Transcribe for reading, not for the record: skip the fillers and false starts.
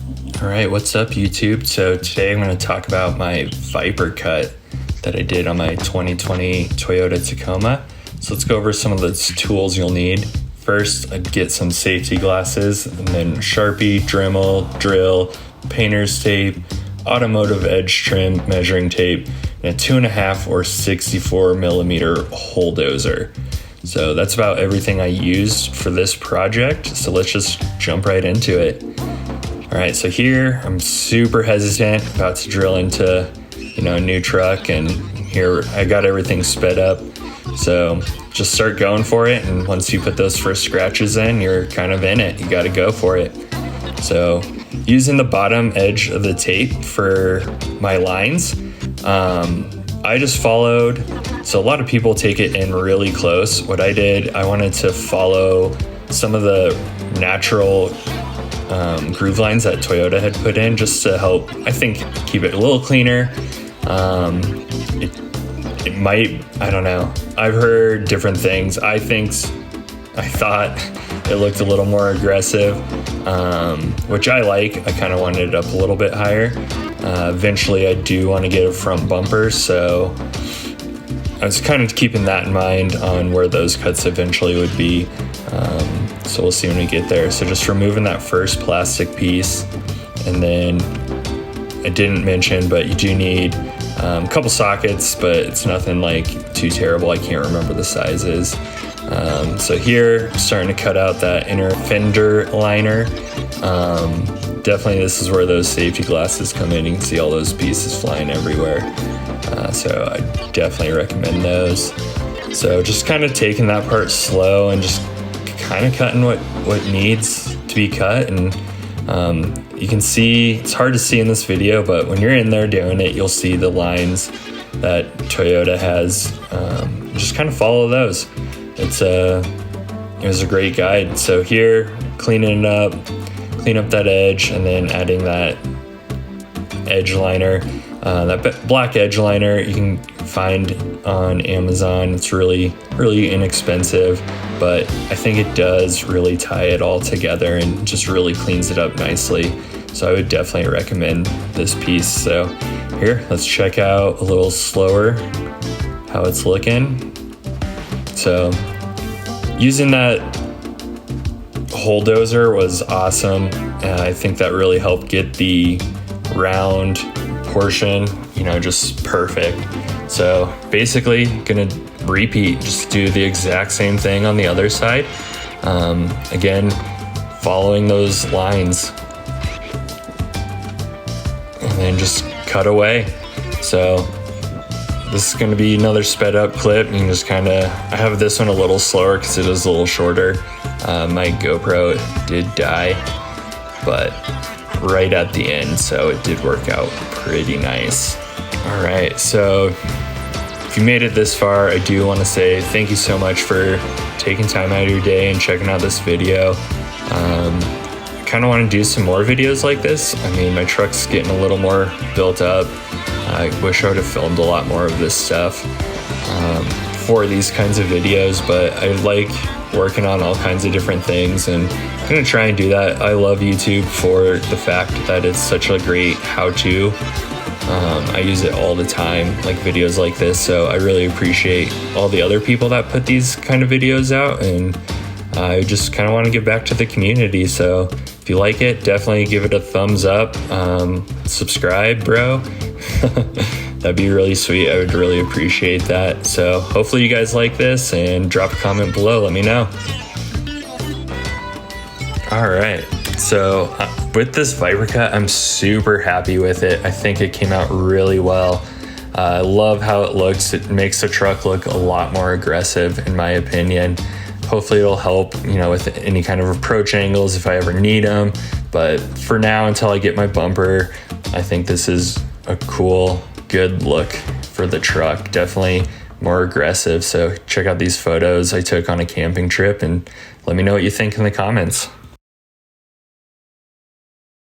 All right, what's up YouTube? So today I'm going to talk about my Viper cut that I did on my 2020 Toyota Tacoma. So let's go over some of the tools you'll need. First, I'd get some safety glasses, and then Sharpie, Dremel, drill, painter's tape, automotive edge trim, measuring tape, and a 2.5 or 64 millimeter hole dozer. So that's about everything I used for this project. So let's just jump right into it. All right, so here I'm super hesitant about to drill into, a new truck, and here I got everything sped up. So just start going for it, and once you put those first scratches in, you're kind of in it. You got to go for it. So using the bottom edge of the tape for my lines, I just followed. So a lot of people take it in really close. What I did, I wanted to follow some of the natural groove lines that Toyota had put in, just to help, I think, keep it a little cleaner. It might, I don't know. I've heard different things. I thought it looked a little more aggressive, which I like. I kind of wanted it up a little bit higher. Eventually I do want to get a front bumper, so I was kind of keeping that in mind on where those cuts eventually would be. So we'll see when we get there. So just removing that first plastic piece, and then I didn't mention, but you do need a couple sockets, but it's nothing like too terrible. I can't remember the sizes. So here, starting to cut out that inner fender liner. Definitely this is where those safety glasses come in. You can see all those pieces flying everywhere. So I definitely recommend those. So just kind of taking that part slow and just kind of cutting what needs to be cut. And you can see, it's hard to see in this video, but when you're in there doing it, you'll see the lines that Toyota has. Just kind of follow those. It was a great guide. So here, clean up that edge, and then adding that edge liner. That black edge liner you can find on Amazon. It's really, really inexpensive, but I think it does really tie it all together and just really cleans it up nicely. So I would definitely recommend this piece. So here, let's check out a little slower how it's looking. So using that hole dozer was awesome. I think that really helped get the round portion, just perfect. So basically gonna repeat, just do the exact same thing on the other side. Again, following those lines, and then just cut away. So this is gonna be another sped up clip. You can just I have this one a little slower because it is a little shorter. My GoPro did die, but right at the end, so it did work out pretty nice. All right, so if you made it this far, I do want to say thank you so much for taking time out of your day and checking out this video. I kind of want to do some more videos like this. I mean, my truck's getting a little more built up. I wish I would have filmed a lot more of this stuff for these kinds of videos, but I like working on all kinds of different things, and I'm gonna try and do that. I love YouTube for the fact that it's such a great how-to. I use it all the time, like videos like this, so I really appreciate all the other people that put these kind of videos out, and I just kind of want to give back to the community. So if you like it, definitely give it a thumbs up. Subscribe, bro. That'd be really sweet. I would really appreciate that. So hopefully you guys like this, and drop a comment below. Let me know. All right. So with this Viper cut, I'm super happy with it. I think it came out really well. I love how it looks. It makes the truck look a lot more aggressive, in my opinion. Hopefully it'll help, with any kind of approach angles if I ever need them. But for now, until I get my bumper, I think this is a cool, good look for the truck. Definitely more aggressive. So check out these photos I took on a camping trip, and let me know what you think in the comments.